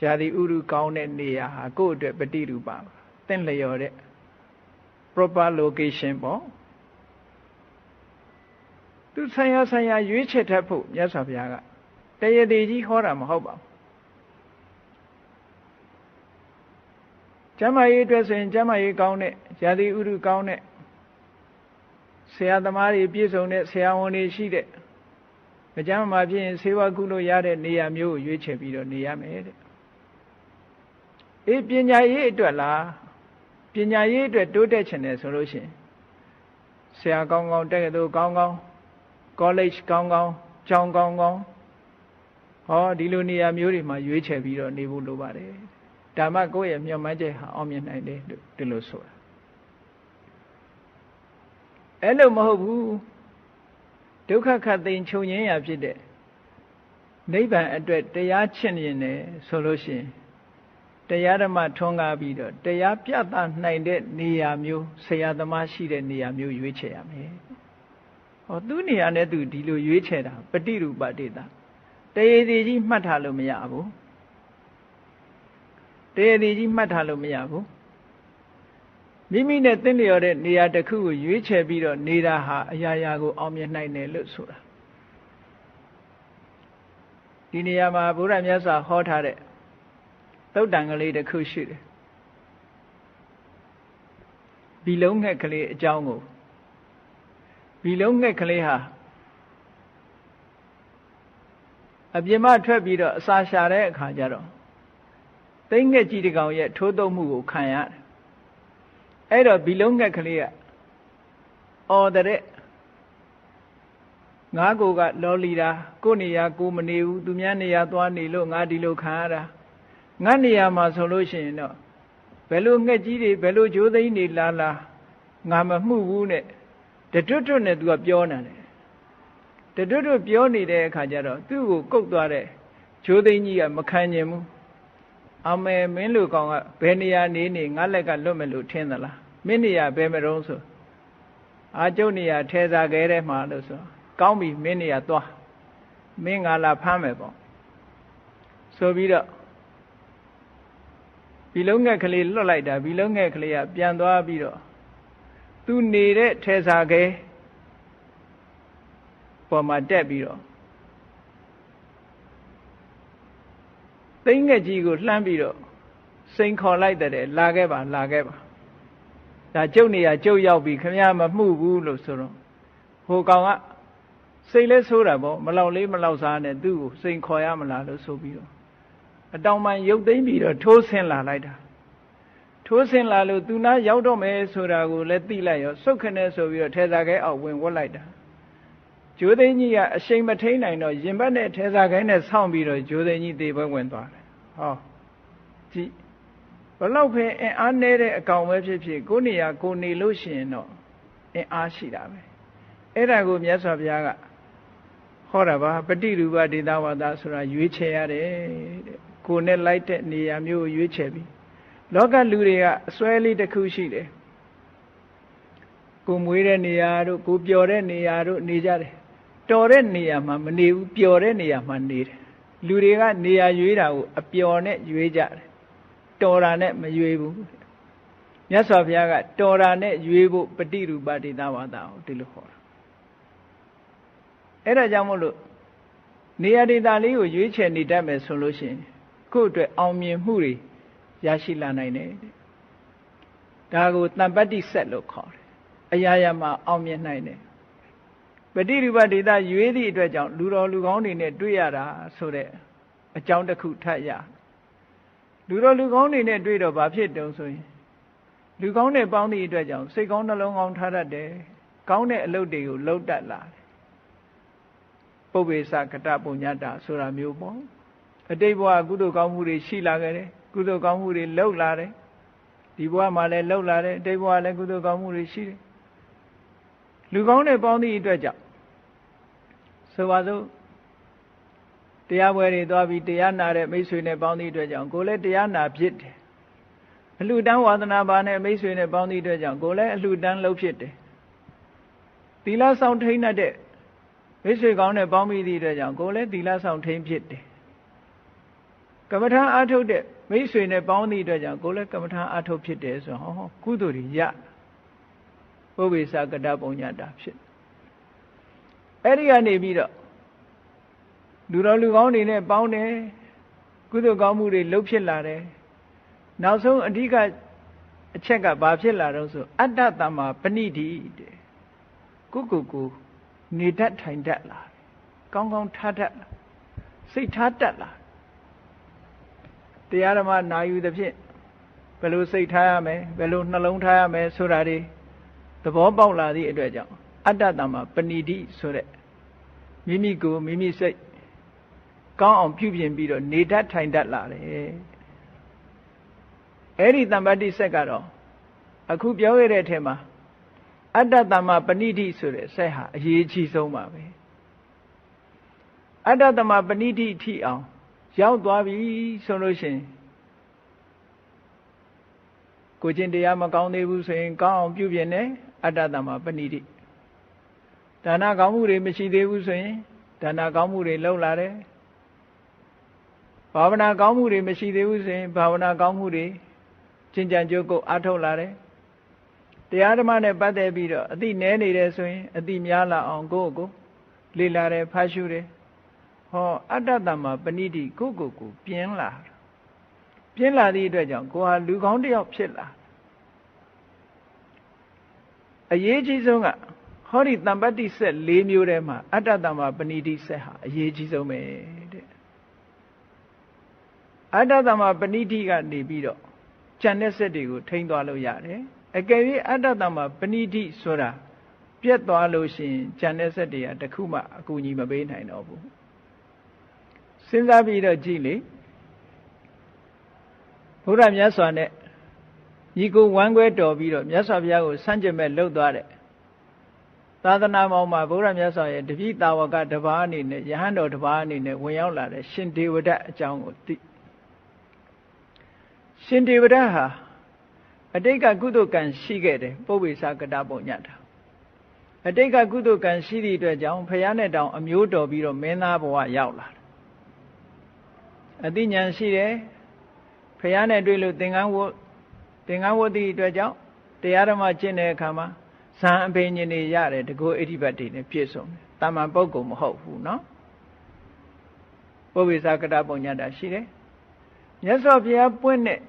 ရာသီဥတုကောင်းတဲ့နေရာဟာကိုယ့်အတွက်ပฏิရူပသင့်လျော်တဲ့ proper location ပေါ့သူဆိုင်ရာရွေးချယ်တတ်ဖို့မြတ်စွာဘုရားကတရသေးကြီးဟောတာမဟုတ်ပါဘူးကျမ်းမာရေးအတွက်ဆိုရင်ကျမ်းမာရေးကောင်းတဲ့ရာသီဥတုကောင်းတဲ့ဆရာသမားတွေပြည့်စုံတဲ့ဆရာဝန်တွေရှိတဲ့မကျမ်းမာဖြစ်ရင်ဆေးဝါးကုလို့ရတဲ့နေရာမျိုးကိုရွေးချယ်ပြီးတော့နေရမယ်တဲ့ပညာရေးအတွက်လားပညာရေးအတွက်တိုးတက်ချင်တယ်ဆိုလို့ရှိရင်ဆရာကောင်းကောင်းတက္ကသိုလ်ကောင်းကောင်း college ကောင်းကောင်းကျောင်းကောင်းကောင်းဒီလိုနေရာမျိုးတွေမှာရွေးချယ်ပြီးတော့နေဖို့လိုပါတယ်ဒါမှကိုယ့်ရဲ့မျှော်မှန်းချက်ဟာအောင်မြင်နိုင်တယ်လို့ဒီလိုဆိုတာအဲ့လိုမဟုတ်ဘူးဒုက္ခခတ်သိမ်းချုပ်ငြင်းရာဖြစ်တဲ့နိဗ္ဗာန်အတွက်တရားချင့်ရင်လည်းဆိုလို့ရှိရင်တရားဓမ္မထွန်းကားပြီးတော့တရားပြသနိုင်တဲ့နေရာမျိုးဆရာသမားရှိတဲ့နေရာမျိုးရွေးချယ်ရမယ်သူ့နေရာနဲ့သူဒီလိုရွေးချယ်တာပฏิရူပဒေသတရေသေးကြီးမှတ်ထားလို့မရဘူးတရေသေးကြီးမှတ်ထားလို့မရဘူးမိမိနဲ့သင်လျော်တဲ့နေရာတစ်ခုကိုရွေးချယ်ပြီးတော့နေတာဟာအရာရာကိုအောင်မြင်နိုင်တယ်လို့ဆိုတာဒီနေရာမှာဘုရားမြတ်စွာဟောထားတဲ့သုတ်တံကလေးတစ်ခုရှိတယ်ဘီလုံးငှက်ကလေးအကြောင်းကိုဘီလုံးငှက်ကလေးဟာအပြင်မှထွက်ပြီးတော့အစာရှာတဲ့အခါကျတော့သိငှက်ကြီးတစ်ကောင်ရဲ့ထိုးတုပ်မှုကိုခံရတယ်အဲ့တော့ဘီလုံးငှက်ကလေးကအော်တဲ့ငါကိုကလော်လီတာကိုနေရာကိုမနေဘူးသူများနေရာသွားနေလို့ငါဒီလိုခံရတာငါနေရာမှာဆိုလို့ရှိရင်တော့ဘယ်လိုငှက်ကြီးတွေဘယ်လိုဂျိုးသိန်းတွေလာငါမမှုဘူးနဲ့တတွတ်နဲ့သူကပြောနေတယ်တတွတ်ပြောနေတဲ့အခါကျတော့သူ့ကိုကုတ်သွားတဲ့ဂျိုးသိန်းကြီးကမခံနိုင်ဘူးအမေမင်းလူကောင်ကဘယ်နေရာနေငါလက်ကလွတ်မယ်လို့ထင်သလားမင်းနေရာဘယ်မတုံးဆိုကျုပ်နေရာထဲစားခဲတဲ့မှာလို့ဆိုကောင်းပြီမင်းနေရာသွားမင်းငါလာဖမ်းမယ်ပေါ့ဆိုပြီးတော့ဘီလုံးငှက်ကလေးလွတ်လိုက်တာဘီလုံးငှက်ကလေးကပြန်သွားပြီးတော့သူနေတဲ့ထဲစားခဲပေါ်မှာတက်ပြီးတော့သိငှက်ကြီးကိုလှမ်းပြီးတော့စိန်ခေါ်လိုက်တဲ့လာခဲ့ပါဒါကျုပ်နေရာကျုပ်ရောက်ပြီခင်ဗျားမမှုဘူးလို့ဆိုတော့ဟိုကောင်ကစိတ်လဲဆိုးတာပေါ့မလောက်လေးမလောက်စားနဲ့သူ့ကိုစိန်ခေါ်ရမလားလို့ဆိုပြီးတော့အတောင်ပံရုပ်သိမ်းပြီးတော့ထိုးဆင်းလာလိုက်တာထိုးဆင်းလာလို့သူနာရောက်တော့မယ်ဆိုတာကိုလည်းသိလိုက်ရောစုတ်ခနဲ့ဆိုပြီးတော့ထဲစားခဲအောက်ဝင်ဝတ်လိုက်တာဂျိုးသိန်းကြီးကအရှိန်မထိန်နိုင်တော့ရင်ဘတ်နဲ့ထဲစားခဲနဲ့ဆောင်းပြီးတော့ဂျိုးသိန်းကြီးသေပွဲဝင်သွားတယ်ကြည့်ဘလောက်ပဲအင်အားနည်းတဲ့အကောင်ပဲဖြစ်ဖြစ်ကိုနေရာကိုနေလို့ရှိရင်တော့အင်အားရှိတာပဲ အဲ့ဒါကိုမြတ်စွာဘုရားကဟောတာပါပฏิရူပဒေသဝါဒဆိုတာရွေးချယ်ရတယ်တဲ့ကိုယ်နဲ့လိုက်တဲ့နေရာမျိုးကိုရွေးချယ်ပြီးလောကလူတွေကအစွဲလေးတစ်ခုရှိတယ်ကိုမွေးတဲ့နေရာတို့ကိုပျော်တဲ့နေရာတို့နေကြတယ်တော်တဲ့နေရာမှာမနေဘူးပျော်တဲ့နေရာမှာနေတယ်လူတွေကနေရာရွေးတာကိုအပျော်နဲ့ရွေးကြတယ်တော်တာနဲ့မရွေးဘူးမြတ်စွာဘုရားကတော်တာနဲ့ရွေးဖို့ပฏิရူပဒေသဝါဒကိုဒီလိုဟောတာအဲ့ဒါကြောင့်မို့လို့နေရာဒေသလေးကိုရွေးချယ်နေတတ်မယ်ဆိုလို့ရှိရင်ကိုယ့်အတွက်အောင်မြင်မှုတွေရရှိလာနိုင်တယ်ဒါကိုတမ္ပတ္တိဆက်လို့ခေါ်တယ်အရာရာမှာအောင်မြင်နိုင်တယ်ပฏิရူပဒေသရွေးသည့်အတွက်ကြောင့်လူတော်လူကောင်းတွေနဲ့တွေ့ရတာဆိုတဲ့အကြောင်းတစ်ခုထပ်ရလူတော်လူကောင်းတွေနဲ့တွေ့တော့ဘာဖြစ်တုံးဆိုရင်လူကောင်းတွေပေါင်းသည့်အတွက်ကြောင့်စိတ်ကောင်းနှလုံးကောင်းထားတတ်တယ်ကောင်းတဲ့အလုပ်တွေကိုလုပ်တတ်လာတယ်ပုပ္ပေသကတပုညတ္တာဆိုတာမျိုးပေါ့အတိတ်ဘဝကုသိုလ်ကောင်းမှုတွေရှိလာခဲ့တယ်ကုသိုလ်ကောင်းမှုတွေလုပ်လာတယ်ဒီဘဝမှာလည်းလုပ်လာတယ်အတိတ်ဘဝလည်းကုသိုလ်ကောင်းမှုတွေရှိတယ်လူကောင်းတွေပေါင်းသည့်အတွက်ကြောင့်ဆိုပါစို့တရားပွဲတွေသွားပြီးတရားနာတဲ့မိတ်ဆွေနဲ့ပေါင်းသည့်အတွက်ကြောင့်ကိုယ်လည်းတရားနာဖြစ်တယ်အလှူဒန်းဝါသနာပါနဲ့မိတ်ဆွေနဲ့ပေါင်းသည့်အတွက်ကြောင့်ကိုယ်လည်းအလှူဒန်းလုပ်ဖြစ်တယ်သီလဆောင်ထိန်းတဲ့မိတ်ဆွေကောင်းနဲ့ပေါင်းပြီးသည့်အတွက်ကြောင့်ကိုယ်လည်းသီလဆောင်ထိန်းဖြစ်တယ်ကမ္မထာအားထုတ်တဲ့မိတ်ဆွေနဲ့ပေါင်းသည့်အတွက်ကြောင့်ကိုယ်လည်းကမ္မထာအားထုတ်ဖြစ်တယ်ဆိုတော့ဟောကုသိုလ်တွေရပုပ္ပေသကတပုညတ္တာဖြစ်အဲ့ဒီကနေပြီးတော့လူတော်လူကောင်းတွေနဲ့ပေါင်းတယ်ကုသိုလ်ကောင်းမှုတွေလုပ်ဖြစ်လာတယ်နောက်ဆုံးအဓိကအချက်ကဘာဖြစ်လာတော့ဆိုအတ္တတမ္မာပဏိတိတဲ့ကိုနေတတ်ထိုင်တတ်လာကောင်းကောင်းထားတတ်လာစိတ်ထားတတ်လာတရားဓမ္မနာယူသဖြင့်ဘယ်လိုစိတ်ထားရမယ်ဘယ်လိုနှလုံးထားရမယ်ဆိုတာတွေသဘောပေါက်လာသည့်အတွက်ကြောင့်အတ္တတမ္မာပဏိတိဆိုတဲ့မိမိကိုမိမိစိတ်ကောင်းအောင်ပြုပြင်ပြီးတော့နေတတ်ထိုင်တတ်လာတယ်အဲ့ဒီတမ္ပတ္တိဆက်ကတော့အခုပြောခဲ့တဲ့အထက်မှာအတ္တတမ္မာပဏိတိဆိုတဲ့ဆက်ဟာအရေးကြီးဆုံးပါပဲအတ္တတမ္မာပဏိတိထိအောင်ရောက်သွားပြီဆိုလို့ရှိရင်ကိုချင်းတရားမကောင်းသေးဘူးဆိုရင်ကောင်းအောင်ပြုပြင်တယ်အတ္တတမ္မာပဏိတိဒါနကောင်းမှုတွေမရှိသေးဘူးဆိုရင်ဒါနကောင်းမှုတွေလုပ်လာတယ်ဘာဝနာကောင်းမှုတွေမရှိသေးဘူးဆိုရင်ဘာဝနာကောင်းမှုတွေကျင့်ကြံကြိုးကိုအားထုတ်လာတယ်တရားဓမ္မနဲ့ပတ်သက်ပြီးတော့အသိနည်းနေတယ်ဆိုရင်အသိများလာအောင်ကိုယ့်ကိုလေ့လာတယ်ဖတ်ရှုတယ်ဟောအတ္တတမ္မာပဏိတိကိုပြင်းလာသည့်အတွက်ကြောင့်ကိုဟာလူကောင်းတစ်ယောက်ဖြစ်လာအရေးကြီးဆုံးကဟောဒီတမ္ပတ္တိဆက်၄မျိုးထဲမှာအတ္တတမ္မာပဏိတိဆက်ဟာအရေးကြီးဆုံးပဲတဲ့အတ္တတမ္မာပဏိတိကနေပြီးတော့ဉာဏ်နဲ့ဆက်တွေကိုထိန်းသွားလို့ရတယ်အကယ်၍အတ္တတမ္မာပဏိတိဆိုတာပြတ်သွားလို့ရှိရင်ဉာဏ်နဲ့ဆက်တွေကတခုမှအကူအညီမပေးနိုင်တော့ဘူးစဉ်းစားပြီးတော့ကြည့်လေဘုရားမြတ်စွာနဲ့ညီကိုဝမ်းခွဲတော်ပြီးတော့မြတ်စွာဘုရားကိုဆန့်ကျင်မဲ့လှုပ်သွားတဲ့သာသနာမောင်မှာဘုရားမြတ်စွာရဲ့တပည့်တာဝကတစ်ပါးအနေနဲ့ယဟန်တော်တစ်ပါးအနေနဲ့ဝင်ရောက်လာတဲ့ရှင်ဒေဝဒတ်အကြောင်းကိုသိရှင်ဒေဝဒတ်ဟာအတိတ်ကကုသိုလ်ကံရှိခဲ့တယ်ပုပ္ပေသကတပုညတ္တာအတိတ်ကကုသိုလ်ကံရှိသည့်အတွက်ကြောင့်ဖယားနဲ့တောင်အမျိုးတော်ပြီးတော့မင်းသားဘဝရောက်လာတယ်အသိဉာဏ်ရှိတယ်ဖယားနဲ့တွေ့လို့သင်္ကန်းဝတ်သည့်အတွက်ကြောင့်တရားဓမ္မကျင့်တဲ့အခါမှာဇံအဘိညာဉ်တွေရတယ်တကောဣတိပတ်တွေနဲ့ပြည့်စုံတယ်တာမန်ပုဂ္ဂိုလ်မဟုတ်ဘူးနော်ပုပ္ပေသကတပုညတ္တာရှိတယ်မြတ်စွာဘုရားပွင့်တဲ့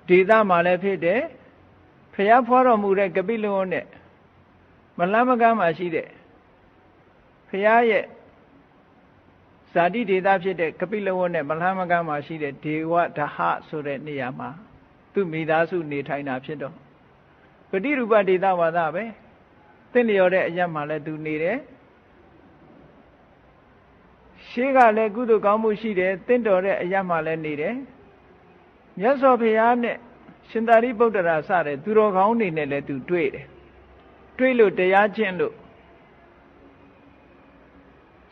ဒေသမှာလည်းဖြစ်တယ်ဖယားဖွားတော်မူတဲ့ကပိလဝတ်နဲ့မလမကမ်းမှာရှိတဲ့ဖယားရဲ့ဇာတိဒေသဖြစ်တဲ့ကပိလဝတ်နဲ့မလမကမ်းမှာရှိတဲ့ဒေဝဒဟဆိုတဲ့နေရာမှာသူမိသားစုနေထိုင်တာဖြစ်တော့ပฏิရူပဒေသဝါဒပဲသင်လျော်တဲ့အရာမှာလည်းသူနေတယ်ရှေးကလည်းကုသိုလ်ကောင်းမှုရှိတယ်သင်တော်တဲ့အရာမှာလည်းနေတယ်မြတ်စွာဘုရားနဲ့ရှင်သာရိပုတ္တရာစတဲ့သူတော်ကောင်းတွေနဲ့လည်းသူတွေ့တယ် တွေးလို့တရားကျင့်လို့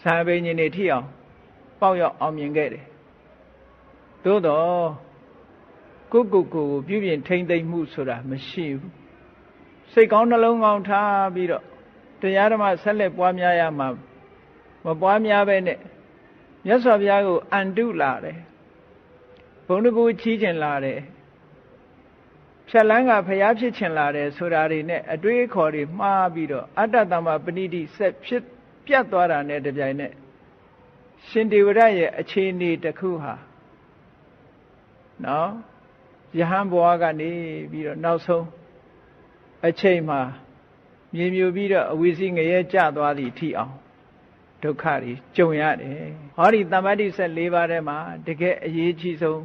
ဇာဘိညာဉ်တွေထိအောင်ပေါက်ရောက်အောင်မြင်ခဲ့တယ်သို့တော့ကိုပြုပြင်ထိမ့်သိမ့်မှုဆိုတာမရှိဘူးစိတ်ကောင်းနှလုံးကောင်းထားပြီးတော့တရားဓမ္မဆက်လက်ပွားများရမှာမပွားများပဲနဲ့မြတ်စွာဘုရားကိုအန်တုလာတယ်ဘုံတကူချီးကျင်လာတယ်ဖြတ်လန်းကဘုရားဖြစ်ချင်လာတယ်ဆိုတာတွေနဲ့အတွေးအခေါ်တွေမှားပြီးတော့အတ္တတမ္မပဏိတိဆက်ဖြစ်ပြတ်သွားတာနဲ့တပြိုင်နက်ရှင်ဒေဝရရဲ့အခြေအနေတစ်ခုဟာနော်ယဟန်ဘဝကနေပြီးတော့နောက်ဆုံးအချိန်မှာမြေမြူပြီးတော့အဝိစီငရဲကျသွားသည့်ထိအောင်ဒုက္ခတွေကြုံရတယ်ဟောဒီတမ္ပတ္တိဆက်၄ပါးထဲမှာတကယ်အရေးကြီးဆုံး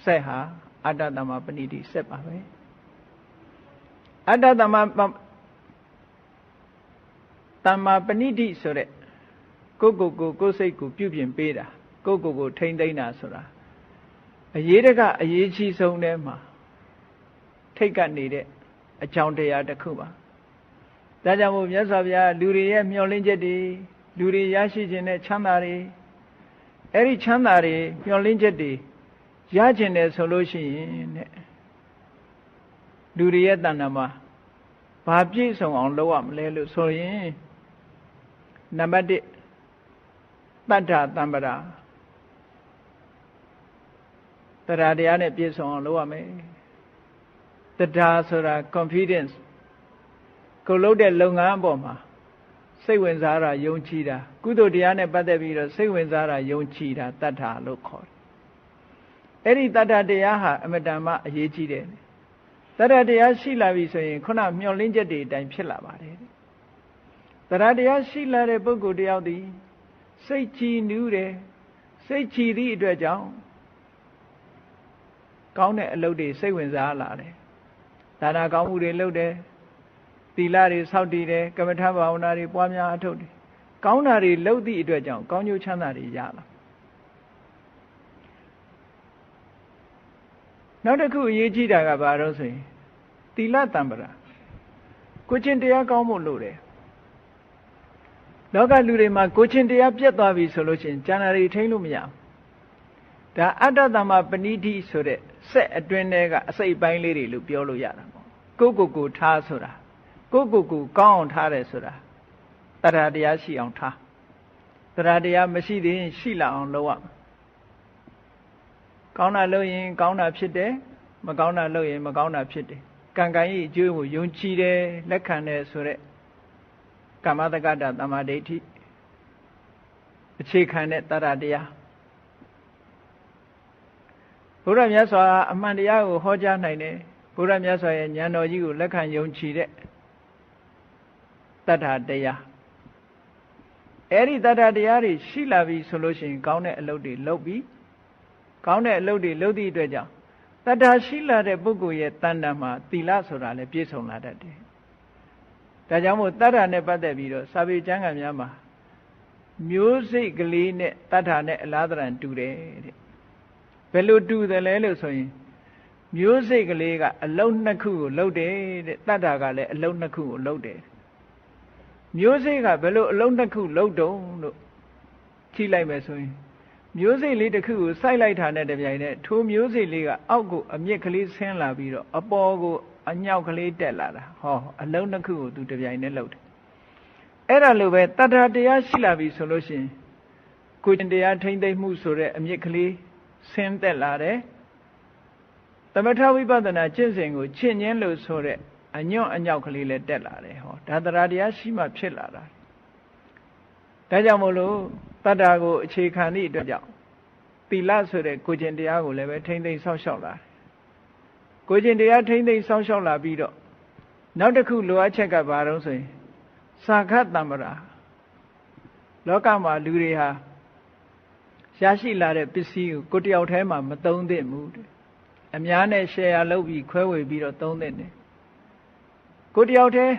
ဆက်ဟာအတ္တတမ္မပဏိတိဆက်ပါပဲအတ္တတမ္မပဏိတိဆိုတဲ့ကိုယ်စိတ်ကိုပြုပြင်ပေးတာကိုထိမ့်သိမ့်တာဆိုတာအရေးတကအရေးကြီးဆုံးထဲမှာထိတ်ကပ်နေတဲ့အကြောင်းတရားတစ်ခုပါဒါကြောင့်မို့မြတ်စွာဘုရားလူတွေရဲ့မျှော်လင့်ချက်တွေလူတွေရရှိခြင်းနဲ့ချမ်းသာတွေအဲ့ဒီချမ်းသာတွေမျှော်လင့်ချက်တွေရခြင်းတယ်ဆိုလို့ရှိရင်တဲ့လူတွေရဲ့တဏ္ဍာမှာဘာပြည့်စုံအောင်လုပ်ရမလဲလို့ဆိုရင်နံပါတ်1တတ္ထတံပရာတရားတရားနဲ့ပြည့်စုံအောင်လုပ်ရမယ်တရားဆိုတာ confidence ကိုလုပ်တဲ့လုပ်ငန်းအပေါ်မှာစိတ်ဝင်စားတာယုံကြည်တာကုသိုလ်တရားနဲ့ပတ်သက်ပြီးတော့စိတ်ဝင်စားတာယုံကြည်တာတတ္ထလို့ခေါ်တယ်အဲ့ဒီတတ္ထတရားဟာအမတန်မှအရေးကြီးတယ်တတ္ထတရားရှိလာပြီဆိုရင်ခုနမျှော်လင့်ချက်တွေအတိုင်းဖြစ်လာပါတယ်တရားတရားရှိလာတဲ့ပုဂ္ဂိုလ်တယောက်သည်စိတ်ကြည်နူးတယ်စိတ်ကြည်သည့်အတွက်ကြောင့်ကောင်းတဲ့အလုပ်တွေစိတ်ဝင်စားလာတယ်ဒါနကောင်းမှုတွေလုပ်တယ်သီလတွေစောင့်တည်တယ်ကမ္မထဘာဝနာတွေပွားများအထုတ်တယ်ကောင်းတာတွေလုပ်သည့်အတွက်ကြောင့်ကောင်းကျိုးချမ်းသာတွေရလာနောက်တစ်ခုအရေးကြီးတာကဘာလို့ဆိုရင်သီလတံပရာကိုချင်းတရားကောင်းဖို့လိုတယ်လောကလူတွေမှာကိုချင်းတရားပြတ်သွားပြီဆိုလို့ရှိရင်ဉာဏ်တွေထိန်းလို့မရဘူးဒါအတ္တတမ္မပဏိတိဆိုတဲ့ဆက်အတွင်းထဲကအစိတ်ပိုင်းလေးတွေလို့ပြောလို့ရတာပေါ့ကိုထားဆိုတာကိုကောင်းအောင်ထားတယ်ဆိုတာတရားတရားရှိအောင်ထားတရားတရားမရှိသေးရင်ရှိလာအောင်လုပ်ရမယ်ကောင်းတာလုပ်ရင်ကောင်းတာဖြစ်တယ်မကောင်းတာလုပ်ရင်မကောင်းတာဖြစ်တယ်ကံကံရဲ့အကျိုးကိုယုံကြည်တယ်လက်ခံတယ်ဆိုတဲ့ကမ္မတက္ကတသမ္မာဒိဋ္ဌိအခြေခံတဲ့တရားတရားဘုရားမြတ်စွာအမှန်တရားကိုဟောကြားနိုင်တယ်ဘုရားမြတ်စွာရဲ့ဉာဏ်တော်ကြီးကိုလက်ခံယုံကြည်တဲ့တတ္ထတရားအဲ့ဒီတတ္ထတရားတွေရှိလာပြီဆိုလို့ရှိရင်ကောင်းတဲ့အလုပ်တွေလုပ်ပြီးကောင်းတဲ့အလုပ်တွေလုပ်သည့်အတွက်ကြောင့်တတ္ထရှိလာတဲ့ပုဂ္ဂိုလ်ရဲ့တဏ္ဍာမှာသီလဆိုတာလည်းပြည့်စုံလာတတ်တယ်ဒါကြောင့်မို့တတ္ထနဲ့ပတ်သက်ပြီးတော့စာပေကျမ်းဂန်များမှာမျိုးစိတ်ကလေးနဲ့တတ္ထနဲ့အလားတန်တူတယ်တဲ့ဘယ်လိုတူတယ်လဲလို့ဆိုရင်မျိုးစိတ်ကလေးကအလုံးနှစ်ခုကိုလုပ်တယ်တဲ့တတ္ထကလည်းအလုံးနှစ်ခုကိုလုပ်တယ်မျိုးစိတ်ကဘယ်လိုအလုံးနှစ်ခုလုပ်တုံးလို့ကြည့်လိုက်မယ်ဆိုရင်မျိုးစိတ်လေးတစ်ခုကိုစိုက်လိုက်တာနဲ့တပြိုင်နက်ထိုမျိုးစိတ်လေးကအောက်ကိုအမြင့်ကလေးဆင်းလာပြီးတော့အပေါ်ကိုအညောက်ကလေးတက်လာတာဟောအလုံးနှစ်ခုကိုသူတပြိုင်နက်လုပ်တယ်အဲ့ဒါလိုပဲတတ္ထတရားရှိလာပြီဆိုလို့ရှိရင်ကိုယ်တရားထိမ့်သိမ့်မှုဆိုတဲ့အမြင့်ကလေးဆင်းသက်လာတယ်သမထဝိပဿနာကျင့်စဉ်ကိုချင့်ငင်းလို့ဆိုတဲ့အညွန့်အညောက်ကလေးလည်းတက်လာတယ်ဟောဒါတရားတရားရှိမှဖြစ်လာတာဒါကြောင့်မို့လို့တတ္တကိုအခြေခံသည့်အတွက်ကြောင့်သီလဆိုတဲ့ကိုယ်ကျင့်တရားကိုလည်းပဲထိမ့်သိမ့်ဆောက်ရှောက်လာတယ်ကိုယ်ကျင့်တရားထိမ့်သိမ့်ဆောက်ရှောက်လာပြီးတော့နောက်တစ်ခုလိုအပ်ချက်ကဘာလို့ဆိုရင်စာခတ်တံပရာလောကမှာလူတွေဟာရရှိလာတဲ့ပစ္စည်းကိုတယောက်တည်းမှမသုံးသင့်ဘူးအများနဲ့ share လုပ်ပြီးခွဲဝေပြီးတော့သုံးသင့်တယ်ကိုတယောက်တည်း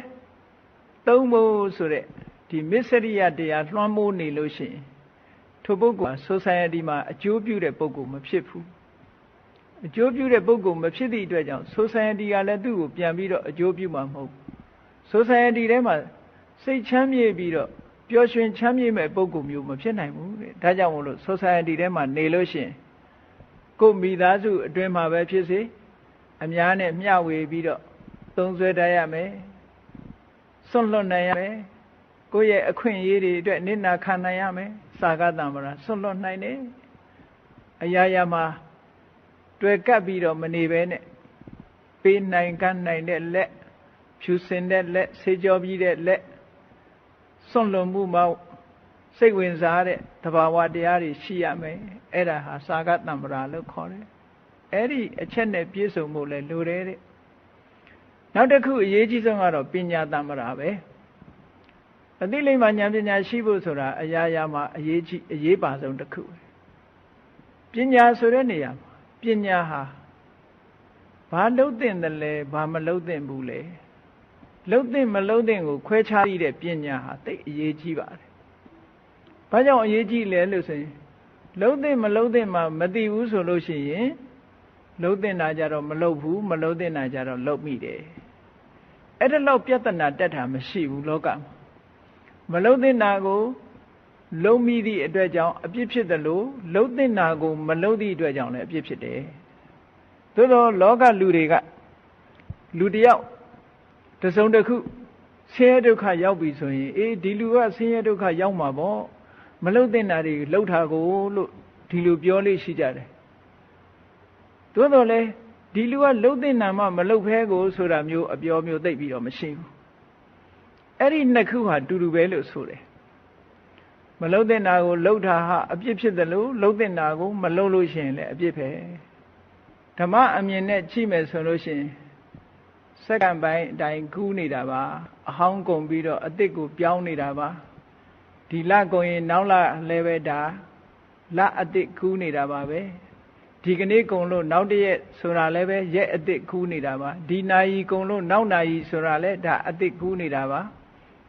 သုံးဖို့ဆိုတဲ့ဒီမစ္စရိယတရားလွှမ်းမိုးနေလို့ရှိရင်ထိုပုဂ္ဂိုလ် society မှာအကျိုးပြုတဲ့ပုဂ္ဂိုလ်မဖြစ်ဘူးအကျိုးပြုတဲ့ပုဂ္ဂိုလ်မဖြစ်သည့်အတွက်ကြောင့် society ကလည်းသူ့ကိုပြန်ပြီးတော့အကျိုးပြုမှာမဟုတ် society ထဲမှာစိတ်ချမ်းမြေ့ပြီးတော့ပျော်ရွှင်ချမ်းမြေ့မဲ့ပုဂ္ဂိုလ်မျိုးမဖြစ်နိုင်ဘူးတဲ့ဒါကြောင့်မို့လို့ society ထဲမှာနေလို့ရှိရင်ကိုယ်မိသားစုအတွင်းမှာပဲဖြစ်စေအများနဲ့မျှဝေပြီးတော့သုံးစွဲတတ်ရမယ်စွန့်လွတ်နိုင်ရမယ်ကိုယ့်ရဲ့အခွင့်အရေးတွေအတွက်နစ်နာခံနိုင်ရမယ်စာကတံပရာစွန့်လွတ်နိုင်တယ်အရာရာမှာတွေ့ကပ်ပြီးတော့မနေပဲနဲ့ပေးနိုင်ကမ်းနိုင်တဲ့လက်ဖြူစင်တဲ့လက်ဆေးကြောပြီးတဲ့လက်စွန့်လွတ်မှုမှစိတ်ဝင်စားတဲ့သဘာဝတရားတွေရှိရမယ်အဲ့ဒါဟာစာကတံပရာလို့ခေါ်တယ်အဲ့ဒီအချက်နဲ့ပြည့်စုံဖို့လဲလိုတယ်တဲ့နောက်တစ်ခုအရေးကြီးဆုံးကတော့ပညာတံပရာပဲအသိလိမ္မာဉာဏ်ပညာရှိဖို့ဆိုတာအရာရာမှာအရေးပါဆုံးတစ်ခုပညာဆိုတဲ့နေရာမှာပညာဟာဘာလုပ်သင့်တယ်လဲဘာမလုပ်သင့်ဘူးလဲလုပ်သင့်မလုပ်သင့်ကိုခွဲခြားပြီးတဲ့ပညာဟာသိအရေးကြီးပါတယ်။ဘာကြောင့်အရေးကြီးလဲလို့ဆိုရင်လုပ်သင့်မလုပ်သင့်မှမသိဘူးဆိုလို့ရှိရင်လုပ်သင့်တာကြတော့မလုပ်ဘူးမလုပ်သင့်တာကြတော့လုပ်မိတယ်။အဲ့ဒါတော့ပြဿနာတက်တာမရှိဘူးလောကမှာမလုပ်သင့်တာကိုလုံးမိသည့်အတွက်ကြောင့်အပြစ်ဖြစ်တယ်လို့လုံးသင့်တာကိုမလုံးသည့်အတွက်ကြောင့်လည်းအပြစ်ဖြစ်တယ်။သို့သောလောကလူတွေကလူတယောက်တစုံတစ်ခုဆင်းရဲဒုက္ခရောက်ပြီဆိုရင်အေးဒီလူကဆင်းရဲဒုက္ခရောက်မှာပေါ့မလုံးသင့်တာတွေလှုပ်တာကိုလို့ဒီလူပြောလို့ရှိကြတယ်။သို့တော်လည်းဒီလူကလှုပ်သင့်တာမှမလှုပ်ဖဲကိုဆိုတာမျိုးအပြောမျိုးသိပြီးတော့မရှိဘူး။အဲ့ဒီနှစ်ခုဟာတူတူပဲလို့ဆိုတယ်မလှုပ်တဲ့နာကိုလှုပ်တာဟာအပြစ်ဖြစ်တယ်လို့လှုပ်တဲ့နာကိုမလှုပ်လို့ရှိရင်လည်းအပြစ်ပဲဓမ္မအမြင်နဲ့ကြည့်မယ်ဆိုလို့ရှိရင်စက္ကန့်ပိုင်းအတိုင်းကူးနေတာပါအဟောင်းကုန်ပြီးတော့အသစ်ကိုပြောင်းနေတာပါဒီလကုန်ရင်နောက်လလည်းပဲဒါလအသစ်ကူးနေတာပါပဲဒီကနေ့ကုန်လို့နောက်တရက်ဆိုတာလည်းပဲရက်အသစ်ကူးနေတာပါဒီနာရီကုန်လို့နောက်နာရီဆိုတာလည်းဒါအသစ်ကူးနေတာပါ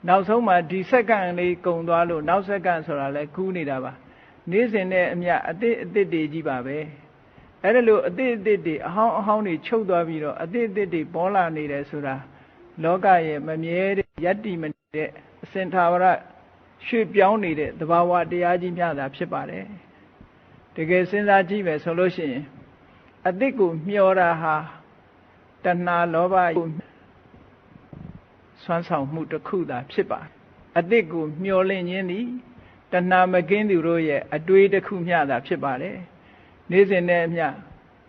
နောက်ဆုံးမှာဒီစက္ကန့်လေးကုန်သွားလို့နောက်စက္ကန့်ဆိုတာလဲကူးနေတာပါနေ့စဉ်နဲ့အမျှအသစ်တွေကြီးပါပဲအဲ့ဒါလို့အသစ်တွေအဟောင်းတွေချုပ်သွားပြီးတော့အသစ်တွေပေါ်လာနေတယ်ဆိုတာလောကရဲ့မမြဲတဲ့ယတ္တိမတဲ့အစင်ထာဝရရွှေ့ပြောင်းနေတဲ့သဘာဝတရားကြီးများသာဖြစ်ပါတယ်တကယ်စဉ်းစားကြည့်မယ်ဆိုလို့ရှိရင်အသစ်ကိုမျှော်တာဟာတဏှာလောဘစွမ်းဆောင်မှုတစ်ခုသာဖြစ်ပါတယ်အသစ်ကိုမျှော်လင့်ခြင်းသည်တဏှာမကင်းသူတို့ရဲ့အတွေးတစ်ခုမျှသာဖြစ်ပါတယ်နေ့စဉ်နဲ့အမျှ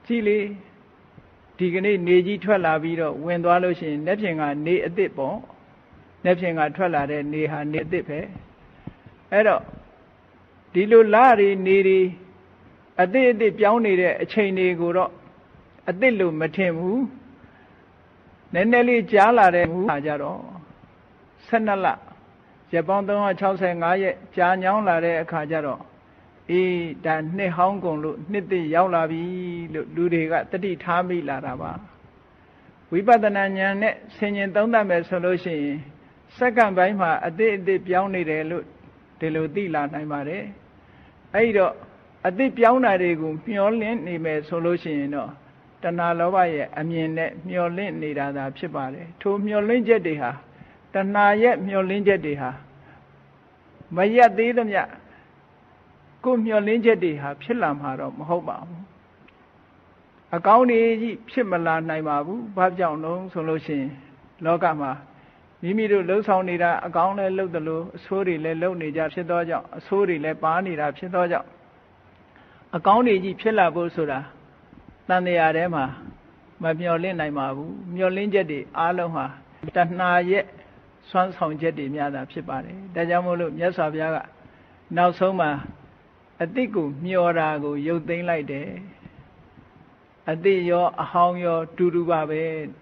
ကြည်လေဒီကနေ့နေကြီးထွက်လာပြီးတော့ဝင်သွားလို့ရှိရင်နေ့ဖြင့်ကနေအသစ်ပေါ့နေ့ဖြင့်ကထွက်လာတဲ့နေဟာနေအသစ်ပဲအဲ့တော့ဒီလိုလရီနေရီအသစ်ပြောင်းနေတဲ့အချိန်တွေကိုတော့အသစ်လို့မထင်ဘူးနည်းနည်းလေးကြားလာတဲ့ဟာကြတော့12လရက်ပေါင်း365ရက်ကြာညောင်းလာတဲ့အခါကျတော့အေးဒါနှစ်ဟောင်းကုန်လို့နှစ်သိရောက်လာပြီလို့လူတွေကတတိထားမိလာတာပါဝိပဿနာဉာဏ်နဲ့ဆင်ញင်သုံးသပ်မယ်ဆိုလို့ရှိရင်စက္ကန့်ပိုင်းမှာအသစ်ပြောင်းနေတယ်လို့ဒီလိုသိလာနိုင်ပါတယ်အဲ့တော့အသစ်ပြောင်းတာတွေကိုမျှော်လင့်နေမယ်ဆိုလို့ရှိရင်တော့တဏှာလောဘရဲ့အမြင်နဲ့မျှော်လင့်နေတာသာဖြစ်ပါတယ်ထိုမျှော်လင့်ချက်တွေဟာတဏှာရဲ့မျှော်လင့်ချက်တွေဟာမရက်သေးသမျှကိုမျှော်လင့်ချက်တွေဟာဖြစ်လာမှာတော့မဟုတ်ပါဘူးအကောင်းတွေကြီးဖြစ်မလာနိုင်ပါဘူးဘာကြောင့်လဲဆိုလို့ရှိရင်လောကမှာမိမိတို့လှုပ်ဆောင်နေတာအကောင်းလည်းလှုပ်တယ်လို့အဆိုးတွေလည်းလှုပ်နေကြဖြစ်သောကြောင့်အဆိုးတွေလည်းပါနေတာဖြစ်သောကြောင့်အကောင်းတွေကြီးဖြစ်လာဖို့ဆိုတာတန်တရားထဲမှာမမျှော်လင့်နိုင်ပါဘူးမျှော်လင့်ချက်တွေအားလုံးဟာတဏှာရဲ့စွမ်းဆောင်ချက်တွေများတာဖြစ်ပါတယ်ဒါကြောင့်မို့လို့မြတ်စွာဘုရားကနောက်ဆုံးမှာအတိတ်ကိုမျှော်တာကိုရုပ်သိမ်းလိုက်တယ်အတိတ်ရောအဟောင်းရောတူတူပါပဲ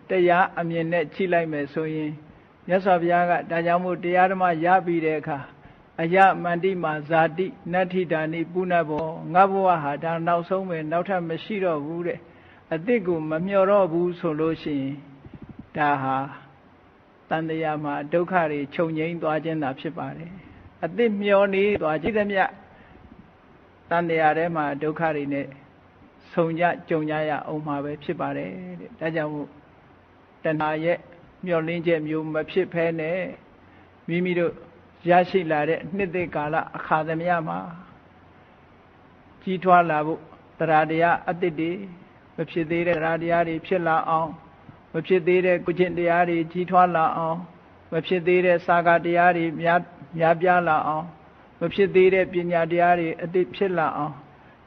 တရားအမြင်နဲ့ကြည့်လိုက်မယ်ဆိုရင်မြတ်စွာဘုရားကဒါကြောင့်မို့တရားဓမ္မရပြီးတဲ့အခါအယမန္တိမာဇာတိနတ္ထိတာနိပုဏ္ဏဘောငါဘဝဟာဒါနောက်ဆုံးပဲနောက်ထပ်မရှိတော့ဘူးတဲ့အတိတ်ကိုမမျှော်တော့ဘူးဆိုလို့ရှိရင်ဒါဟာတန်တရားမှာဒုက္ခတွေချုပ်ငြိမ်းသွားခြင်းသာဖြစ်ပါတယ်အတိတ်မျှော်နေသွားခြင်းသမျှတန်တရားထဲမှာဒုက္ခတွေနဲ့ဆုံကြကြုံကြရအောင်မှာပဲဖြစ်ပါတယ်တဲ့ဒါကြောင့်မို့တဏှာရဲ့ မျှော်လင့်ချက်မျိုးမဖြစ်ဘဲနဲ့မိမိတို့ရရှိလာတဲ့နှစ်သက်ကာလအခါသမယမှာကြီးထွားလာဖို့တရားတရားအတ္တတွေမဖြစ်သေးတဲ့တရားတရားတွေဖြစ်လာအောင်မဖြစ်သေးတဲ့ကုကျင့်တရားတွေကြီးထွားလာအောင်မဖြစ်သေးတဲ့စာကတရားတွေများပြားလာအောင်မဖြစ်သေးတဲ့ပညာတရားတွေအတိဖြစ်လာအောင်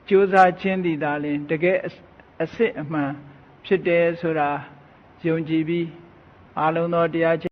ကြိုးစားခြင်းသည်သာလျှင်တကယ်အစစ်အမှန်ဖြစ်တယ်ဆိုတာယုံကြည်ပြီးအလုံးသောတရား